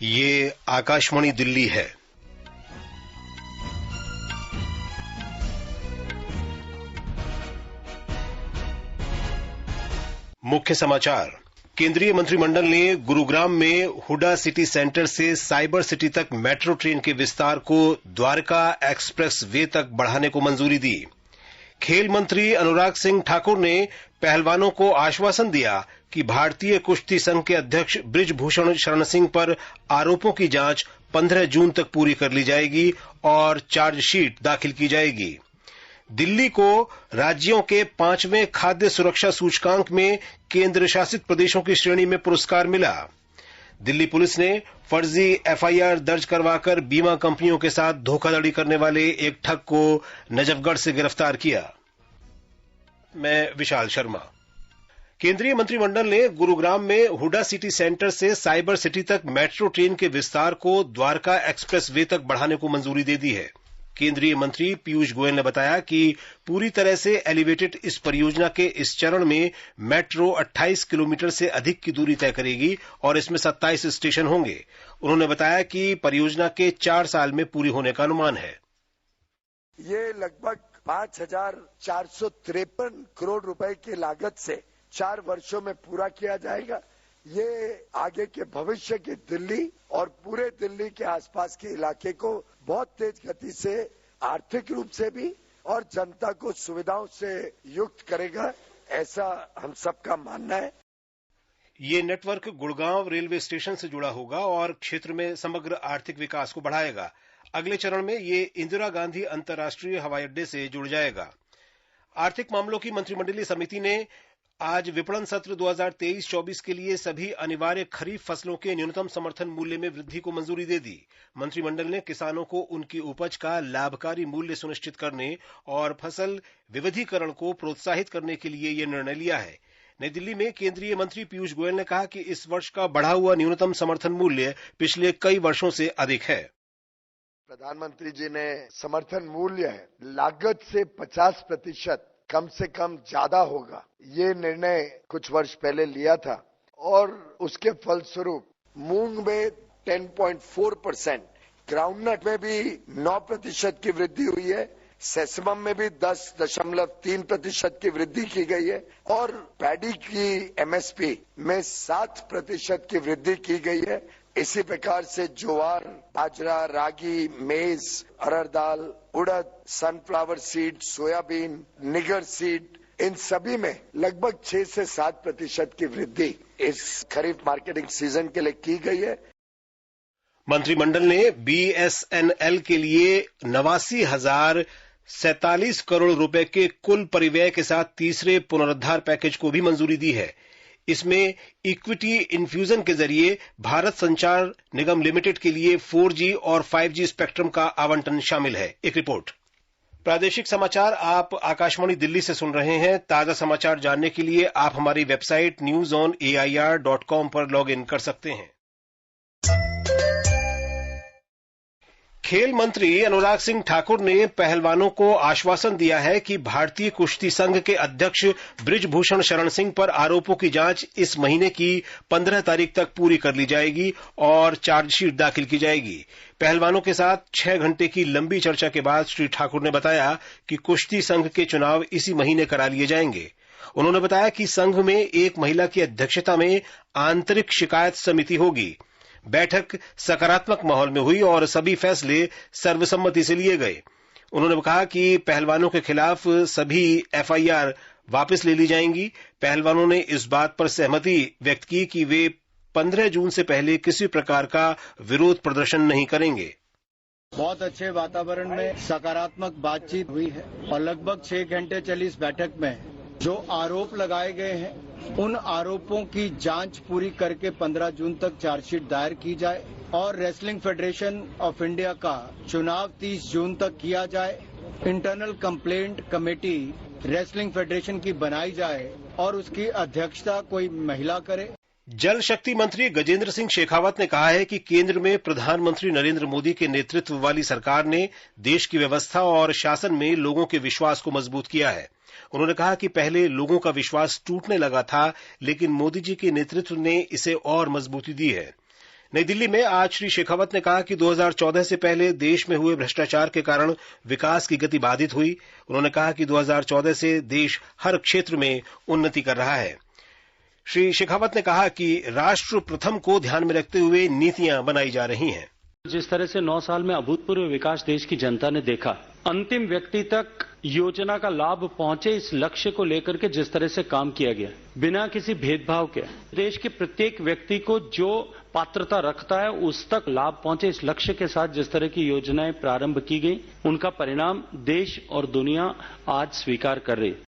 ये आकाशवाणी दिल्ली है। मुख्य समाचार। केंद्रीय मंत्रिमंडल ने गुरुग्राम में हुडा सिटी सेंटर से साइबर सिटी तक मेट्रो ट्रेन के विस्तार को द्वारका एक्सप्रेस वे तक बढ़ाने को मंजूरी दी। खेल मंत्री अनुराग सिंह ठाकुर ने पहलवानों को आश्वासन दिया कि भारतीय कुश्ती संघ के अध्यक्ष बृजभूषण शरण सिंह पर आरोपों की जांच 15 जून तक पूरी कर ली जाएगी और चार्जशीट दाखिल की जाएगी। दिल्ली को राज्यों के 5वें खाद्य सुरक्षा सूचकांक में केंद्र शासित प्रदेशों की श्रेणी में पुरस्कार मिला। दिल्ली पुलिस ने फर्जी एफआईआर दर्ज करवाकर बीमा कंपनियों के साथ धोखाधड़ी करने वाले एक ठग को नजफगढ़ से गिरफ्तार किया। मैं विशाल शर्मा। केंद्रीय मंत्रिमंडल ने गुरुग्राम में हुडा सिटी सेंटर से साइबर सिटी तक मेट्रो ट्रेन के विस्तार को द्वारका एक्सप्रेस वे तक बढ़ाने को मंजूरी दे दी है। केंद्रीय मंत्री पीयूष गोयल ने बताया कि पूरी तरह से एलिवेटेड इस परियोजना के इस चरण में मेट्रो 28 किलोमीटर से अधिक की दूरी तय करेगी और इसमें 27 स्टेशन होंगे। उन्होंने बताया कि परियोजना के 4 साल में पूरी होने का अनुमान है। ये लगभग 5,453 करोड़ रुपए की लागत से 4 वर्षों में पूरा किया जाएगा। ये आगे के भविष्य की दिल्ली और पूरे दिल्ली के आसपास के इलाके को बहुत तेज गति से आर्थिक रूप से भी और जनता को सुविधाओं से युक्त करेगा, ऐसा हम सबका मानना है। ये नेटवर्क गुड़गांव रेलवे स्टेशन से जुड़ा होगा और क्षेत्र में समग्र आर्थिक विकास को बढ़ाएगा। अगले चरण में ये इंदिरा गांधी अंतर्राष्ट्रीय हवाई अड्डे से जुड़ जाएगा। आर्थिक मामलों की मंत्रिमंडलीय समिति ने आज विपणन सत्र 2023-24 के लिए सभी अनिवार्य खरीफ फसलों के न्यूनतम समर्थन मूल्य में वृद्धि को मंजूरी दे दी। मंत्रिमंडल ने किसानों को उनकी उपज का लाभकारी मूल्य सुनिश्चित करने और फसल विविधीकरण को प्रोत्साहित करने के लिए यह निर्णय लिया है। नई दिल्ली में केंद्रीय मंत्री पीयूष गोयल ने कहा कि इस वर्ष का बढ़ा हुआ न्यूनतम समर्थन मूल्य पिछले कई वर्षों से अधिक है। प्रधानमंत्री जी ने समर्थन मूल्य लागत से 50% कम से कम ज्यादा होगा, ये निर्णय कुछ वर्ष पहले लिया था और उसके फलस्वरूप मूंग में 10.4%, ग्राउंडनट में भी 9% की वृद्धि हुई है, सेसमम में भी 10.3% की वृद्धि की गई है और पैडी की एमएसपी में 7% की वृद्धि की गई है। इसी प्रकार से ज्वार, बाजरा, रागी, मेज, अरहर दाल, उड़द, सनफ्लावर सीड, सोयाबीन, निगर सीड, इन सभी में लगभग 6 से 7% की वृद्धि इस खरीफ मार्केटिंग सीजन के लिए की गई है। मंत्रिमंडल ने बीएसएनएल के लिए 89,047 करोड़ रुपए के कुल परिव्यय के साथ तीसरे पुनरुद्धार पैकेज को भी मंजूरी दी है। इसमें इक्विटी इन्फ्यूजन के जरिए भारत संचार निगम लिमिटेड के लिए 4G और 5G स्पेक्ट्रम का आवंटन शामिल है। एक रिपोर्ट। प्रादेशिक समाचार आप आकाशवाणी दिल्ली से सुन रहे हैं। ताजा समाचार जानने के लिए आप हमारी वेबसाइट newsonair.com पर लॉग इन कर सकते हैं। खेल मंत्री अनुराग सिंह ठाकुर ने पहलवानों को आश्वासन दिया है कि भारतीय कुश्ती संघ के अध्यक्ष बृजभूषण शरण सिंह पर आरोपों की जांच इस महीने की 15 तारीख तक पूरी कर ली जाएगी और चार्जशीट दाखिल की जाएगी। पहलवानों के साथ 6 घंटे की लंबी चर्चा के बाद श्री ठाकुर ने बताया कि कुश्ती संघ के चुनाव इसी महीने करा लिए जाएंगे। उन्होंने बताया कि संघ में एक महिला की अध्यक्षता में आंतरिक शिकायत समिति होगी। बैठक सकारात्मक माहौल में हुई और सभी फैसले सर्वसम्मति से लिए गए। उन्होंने कहा कि पहलवानों के खिलाफ सभी एफआईआर वापस ले ली जाएंगी। पहलवानों ने इस बात पर सहमति व्यक्त की कि वे 15 जून से पहले किसी प्रकार का विरोध प्रदर्शन नहीं करेंगे। बहुत अच्छे वातावरण में सकारात्मक बातचीत हुई है और लगभग 6 घंटे चली इस बैठक में जो आरोप लगाए गए हैं उन आरोपों की जांच पूरी करके 15 जून तक चार्जशीट दायर की जाए और रेसलिंग फेडरेशन ऑफ इंडिया का चुनाव 30 जून तक किया जाए। Internal complaint committee wrestling federation की बनाई जाए और उसकी अध्यक्षता कोई महिला करे। जल शक्ति मंत्री गजेंद्र सिंह शेखावत ने कहा है कि केंद्र में प्रधानमंत्री नरेंद्र मोदी के नेतृत्व वाली सरकार ने देश की व्यवस्था और शासन में लोगों के विश्वास को मजबूत किया है। उन्होंने कहा कि पहले लोगों का विश्वास टूटने लगा था, लेकिन मोदी जी के नेतृत्व ने इसे और मजबूती दी है। नई दिल्ली में आज श्री शेखावत ने कहा कि 2014 से पहले देश में हुए भ्रष्टाचार के कारण विकास की गति बाधित हुई। उन्होंने कहा कि 2014 से देश हर क्षेत्र में उन्नति कर रहा है। श्री शेखावत ने कहा कि राष्ट्र प्रथम को ध्यान में रखते हुए नीतियां बनाई जा रही हैं। जिस तरह से 9 साल में अभूतपूर्व विकास देश की जनता ने देखा, अंतिम व्यक्ति तक योजना का लाभ पहुंचे, इस लक्ष्य को लेकर के जिस तरह से काम किया गया, बिना किसी भेदभाव के देश के प्रत्येक व्यक्ति को जो पात्रता रखता है उस तक लाभ पहुंचे, इस लक्ष्य के साथ जिस तरह की योजनाएं प्रारंभ की गई, उनका परिणाम देश और दुनिया आज स्वीकार कर रही है।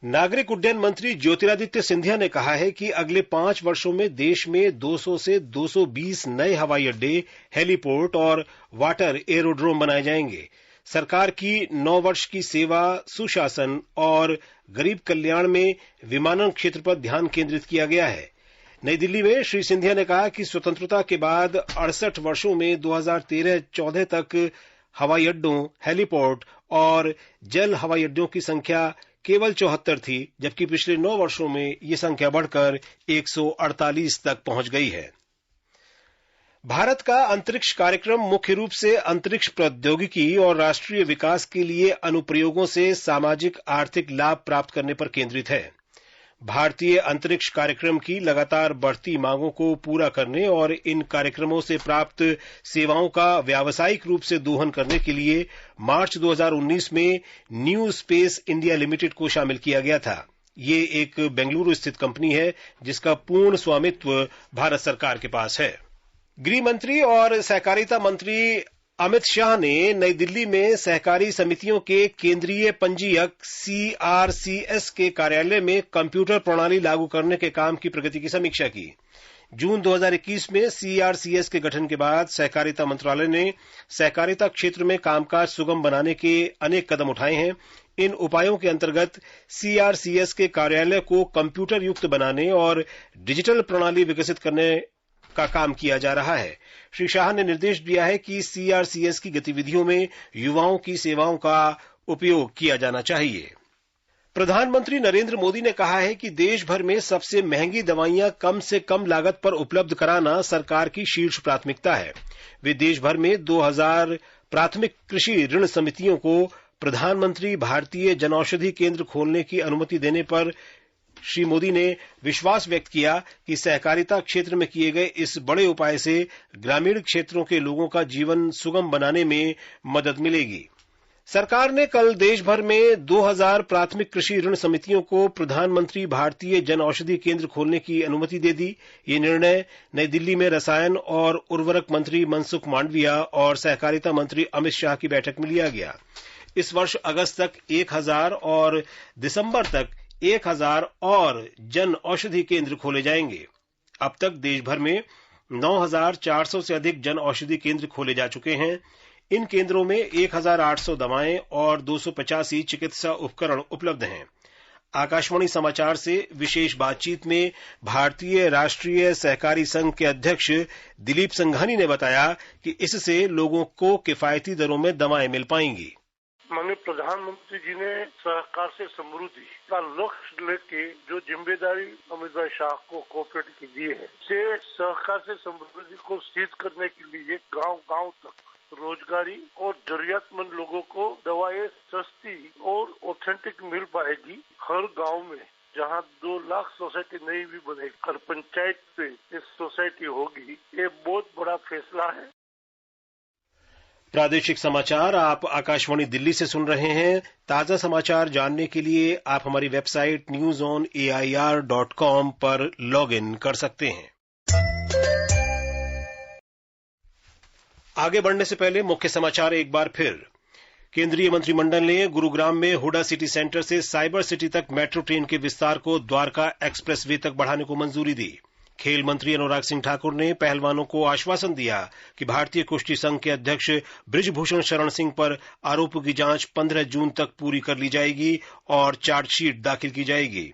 नागरिक उड्डयन मंत्री ज्योतिरादित्य सिंधिया ने कहा है कि अगले 5 वर्षों में देश में 200 से 220 नए हवाई अड्डे, हेलीपोर्ट और वाटर एरोड्रोम बनाए जाएंगे। सरकार की 9 वर्ष की सेवा, सुशासन और गरीब कल्याण में विमानन क्षेत्र पर ध्यान केंद्रित किया गया है। नई दिल्ली में श्री सिंधिया ने कहा कि स्वतंत्रता के बाद 68 वर्षों में 2013-14 तक हवाई अड्डों, हेलीपोर्ट और जल हवाई अड्डों की संख्या केवल 74 थी, जबकि पिछले 9 वर्षों में ये संख्या बढ़कर 148 तक पहुंच गई है। भारत का अंतरिक्ष कार्यक्रम मुख्य रूप से अंतरिक्ष प्रौद्योगिकी और राष्ट्रीय विकास के लिए अनुप्रयोगों से सामाजिक आर्थिक लाभ प्राप्त करने पर केंद्रित है। भारतीय अंतरिक्ष कार्यक्रम की लगातार बढ़ती मांगों को पूरा करने और इन कार्यक्रमों से प्राप्त सेवाओं का व्यावसायिक रूप से दोहन करने के लिए मार्च 2019 में न्यू स्पेस इंडिया लिमिटेड को शामिल किया गया था। ये एक बेंगलुरु स्थित कंपनी है जिसका पूर्ण स्वामित्व भारत सरकार के पास है। गृह मंत्री और सहकारिता मंत्री अमित शाह ने नई दिल्ली में सहकारी समितियों के केंद्रीय पंजीयक CRCS के कार्यालय में कंप्यूटर प्रणाली लागू करने के काम की प्रगति की समीक्षा की। जून 2021 में CRCS के गठन के बाद सहकारिता मंत्रालय ने सहकारिता क्षेत्र में कामकाज सुगम बनाने के अनेक कदम उठाए हैं। इन उपायों के अंतर्गत CRCS के कार्यालय को कंप्यूटर युक्त बनाने और डिजिटल प्रणाली विकसित करने का काम किया जा रहा है। श्री शाह ने निर्देश दिया है कि CRCS की गतिविधियों में युवाओं की सेवाओं का उपयोग किया जाना चाहिए। प्रधानमंत्री नरेंद्र मोदी ने कहा है कि देश भर में सबसे महंगी दवाइयां कम से कम लागत पर उपलब्ध कराना सरकार की शीर्ष प्राथमिकता है। वे देश भर में 2000 प्राथमिक कृषि ऋण समितियों को प्रधानमंत्री भारतीय जनऔषधि केंद्र खोलने की अनुमति देने पर श्री मोदी ने विश्वास व्यक्त किया कि सहकारिता क्षेत्र में किए गए इस बड़े उपाय से ग्रामीण क्षेत्रों के लोगों का जीवन सुगम बनाने में मदद मिलेगी। सरकार ने कल देश भर में 2000 प्राथमिक कृषि ऋण समितियों को प्रधानमंत्री भारतीय जनऔषधि केंद्र खोलने की अनुमति दे दी। ये निर्णय नई दिल्ली में रसायन और उर्वरक मंत्री मनसुख मांडविया और सहकारिता मंत्री अमित शाह की बैठक में लिया गया। इस वर्ष अगस्त तक 1000 और दिसंबर तक 1000 और जन औषधि केंद्र खोले जाएंगे। अब तक देश भर में 9400 से अधिक जन औषधि केंद्र खोले जा चुके हैं। इन केंद्रों में 1800 दवाएं और 285 चिकित्सा उपकरण उपलब्ध हैं। आकाशवाणी समाचार से विशेष बातचीत में भारतीय राष्ट्रीय सहकारी संघ के अध्यक्ष दिलीप संघानी ने बताया कि इससे लोगों को किफायती दरों में दवाएं मिल पाएंगी। माननीय प्रधानमंत्री जी ने सहकार से समृद्धि का लक्ष्य लेके जो जिम्मेदारी अमित भाई शाह को कोऑपरेट की दी है, से सहकार से समृद्धि को सिद्ध करने के लिए गांव-गांव तक रोजगारी और जरूरतमंद लोगों को दवाएं सस्ती और ऑथेंटिक मिल पाएगी। हर गांव में जहां 2 लाख सोसाइटी नई भी बनेगी, हर पंचायत पे एक सोसाइटी होगी, ये बहुत बड़ा फैसला है। प्रादेशिक समाचार आप आकाशवाणी दिल्ली से सुन रहे हैं। ताजा समाचार जानने के लिए आप हमारी वेबसाइट newsonair.com पर लॉग इन कर सकते हैं। आगे बढ़ने से पहले मुख्य समाचार एक बार फिर। केंद्रीय मंत्रिमंडल ने गुरुग्राम में हुडा सिटी सेंटर से साइबर सिटी तक मेट्रो ट्रेन के विस्तार को द्वारका एक्सप्रेस वे तक बढ़ाने को मंजूरी दी। खेल मंत्री अनुराग सिंह ठाकुर ने पहलवानों को आश्वासन दिया कि भारतीय कुश्ती संघ के अध्यक्ष बृजभूषण शरण सिंह पर आरोपों की जांच 15 जून तक पूरी कर ली जाएगी और चार्जशीट दाखिल की जाएगी।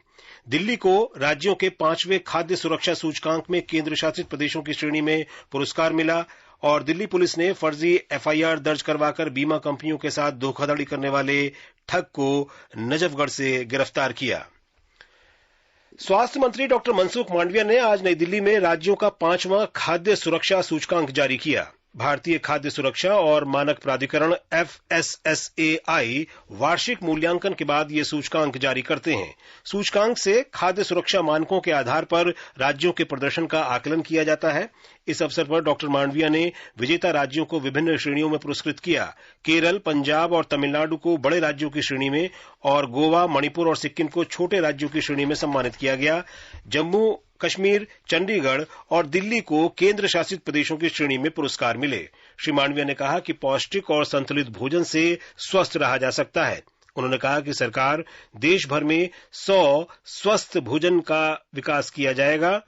दिल्ली को राज्यों के 5वें खाद्य सुरक्षा सूचकांक में केंद्र शासित प्रदेशों की श्रेणी में पुरस्कार मिला और दिल्ली पुलिस ने फर्जी FIR दर्ज करवाकर बीमा कंपनियों के साथ धोखाधड़ी करने वाले ठग को नजफगढ़ से गिरफ्तार किया। स्वास्थ्य मंत्री डॉक्टर मनसुख मांडविया ने आज नई दिल्ली में राज्यों का 5वां खाद्य सुरक्षा सूचकांक जारी किया। भारतीय खाद्य सुरक्षा और मानक प्राधिकरण FSSAI वार्षिक मूल्यांकन के बाद ये सूचकांक जारी करते हैं। सूचकांक से खाद्य सुरक्षा मानकों के आधार पर राज्यों के प्रदर्शन का आकलन किया जाता है। इस अवसर पर डॉक्टर मांडविया ने विजेता राज्यों को विभिन्न श्रेणियों में पुरस्कृत किया। केरल, पंजाब और तमिलनाडु को बड़े राज्यों की श्रेणी में और गोवा, मणिपुर और सिक्किम को छोटे राज्यों की श्रेणी में सम्मानित किया गया। जम्मू कश्मीर, चंडीगढ़ और दिल्ली को केंद्र शासित प्रदेशों की श्रेणी में पुरस्कार मिले। श्री मांडविया ने कहा कि पौष्टिक और संतुलित भोजन से स्वस्थ रहा जा सकता है। उन्होंने कहा कि सरकार देश भर में 100 स्वस्थ भोजन का विकास किया जाएगा।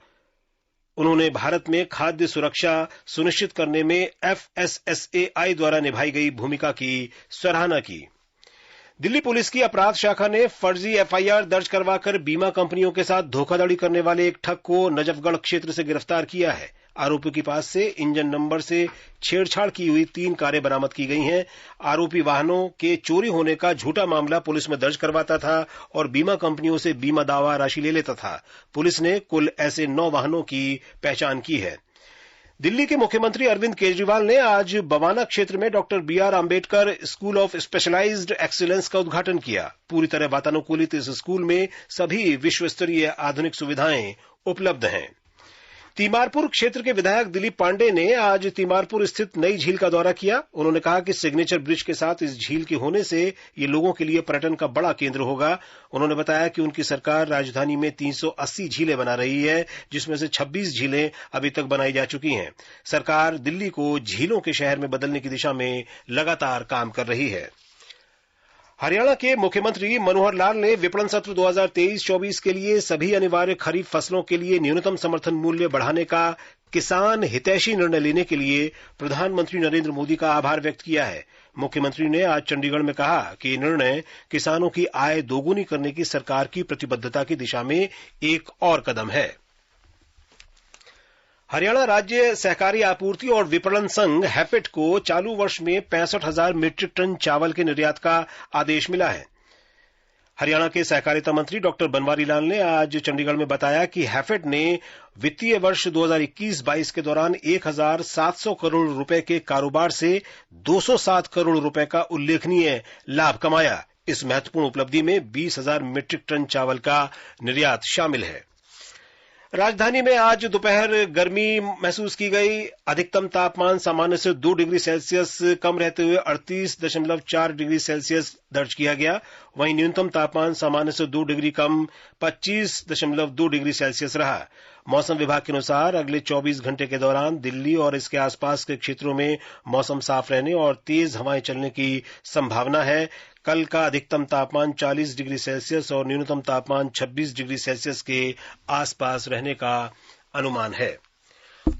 उन्होंने भारत में खाद्य सुरक्षा सुनिश्चित करने में FSSAI द्वारा निभाई गई भूमिका की सराहना की। दिल्ली पुलिस की अपराध शाखा ने फर्जी FIR दर्ज करवाकर बीमा कंपनियों के साथ धोखाधड़ी करने वाले एक ठग को नजफगढ़ क्षेत्र से गिरफ्तार किया है। आरोपी के पास से इंजन नंबर से छेड़छाड़ की हुई 3 कारें बरामद की गई हैं। आरोपी वाहनों के चोरी होने का झूठा मामला पुलिस में दर्ज करवाता था और बीमा कंपनियों से बीमा दावा राशि ले लेता था। पुलिस ने कुल ऐसे 9 वाहनों की पहचान की है। दिल्ली के मुख्यमंत्री अरविंद केजरीवाल ने आज बवाना क्षेत्र में doctor BR Ambedkar school of specialised excellence का उद्घाटन किया। पूरी तरह वातानुकूलित इस स्कूल में सभी विश्व स्तरीय आधुनिक सुविधाएं उपलब्ध हैं। तीमारपुर क्षेत्र के विधायक दिलीप पांडे ने आज तीमारपुर स्थित नई झील का दौरा किया। उन्होंने कहा कि सिग्नेचर ब्रिज के साथ इस झील के होने से ये लोगों के लिए पर्यटन का बड़ा केंद्र होगा। उन्होंने बताया कि उनकी सरकार राजधानी में 380 झीलें बना रही है, जिसमें से 26 झीलें अभी तक बनाई जा चुकी हैं। सरकार दिल्ली को झीलों के शहर में बदलने की दिशा में लगातार काम कर रही है। हरियाणा के मुख्यमंत्री मनोहर लाल ने विपणन सत्र 2023-24 के लिए सभी अनिवार्य खरीफ फसलों के लिए न्यूनतम समर्थन मूल्य बढ़ाने का किसान हितैषी निर्णय लेने के लिए प्रधानमंत्री नरेंद्र मोदी का आभार व्यक्त किया है। मुख्यमंत्री ने आज चंडीगढ़ में कहा कि ये निर्णय किसानों की आय दोगुनी करने की सरकार की प्रतिबद्धता की दिशा में एक और कदम है। हरियाणा राज्य सहकारी आपूर्ति और विपणन संघ हैफेड को चालू वर्ष में 65,000 मीट्रिक टन चावल के निर्यात का आदेश मिला है। हरियाणा के सहकारिता मंत्री डॉक्टर बनवारी लाल ने आज चंडीगढ़ में बताया कि हैफेड ने वित्तीय वर्ष 2021-22 के दौरान 1,700 करोड़ रुपए के कारोबार से 207 करोड़ रुपए का उल्लेखनीय लाभ कमाया। इस महत्वपूर्ण उपलब्धि में 20,000 मीट्रिक टन चावल का निर्यात शामिल है। राजधानी में आज दोपहर गर्मी महसूस की गई। अधिकतम तापमान सामान्य से 2 डिग्री सेल्सियस कम रहते हुए 38.4 डिग्री सेल्सियस दर्ज किया गया। वहीं न्यूनतम तापमान सामान्य से 2 डिग्री कम 25.2 डिग्री सेल्सियस रहा। मौसम विभाग के अनुसार अगले 24 घंटे के दौरान दिल्ली और इसके आसपास के क्षेत्रों में मौसम साफ रहने और तेज हवाएं चलने की संभावना है। कल का अधिकतम तापमान 40 डिग्री सेल्सियस और न्यूनतम तापमान 26 डिग्री सेल्सियस के आसपास रहने का अनुमान है।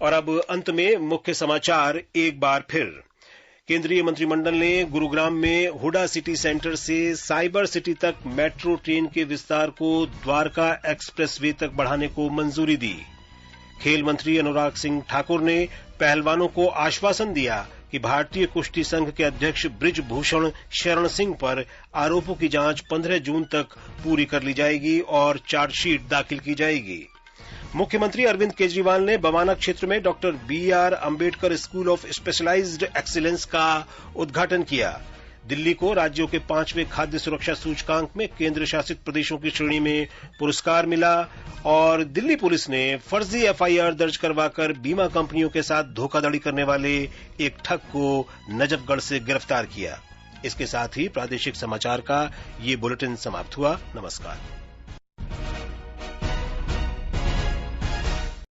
और अब अंत में मुख्य समाचार एक बार फिर। केंद्रीय मंत्रिमंडल ने गुरुग्राम में हुडा सिटी सेंटर से साइबर सिटी तक मेट्रो ट्रेन के विस्तार को द्वारका एक्सप्रेस वे तक बढ़ाने को मंजूरी दी। खेल मंत्री अनुराग सिंह ठाकुर ने पहलवानों को आश्वासन दिया कि भारतीय कुश्ती संघ के अध्यक्ष बृजभूषण शरण सिंह पर आरोपों की जांच 15 जून तक पूरी कर ली जाएगी और चार्जशीट दाखिल की जाएगी। मुख्यमंत्री अरविंद केजरीवाल ने बवाना क्षेत्र में doctor BR Ambedkar school of specialised excellence का उद्घाटन किया। दिल्ली को राज्यों के 5वें खाद्य सुरक्षा सूचकांक में केंद्र शासित प्रदेशों की श्रेणी में पुरस्कार मिला और दिल्ली पुलिस ने फर्जी FIR दर्ज करवाकर बीमा कंपनियों के साथ धोखाधड़ी करने वाले एक ठग को नजफगढ़ से गिरफ्तार किया। इसके साथ ही प्रादेशिक समाचार का ये बुलेटिन समाप्त हुआ। नमस्कार।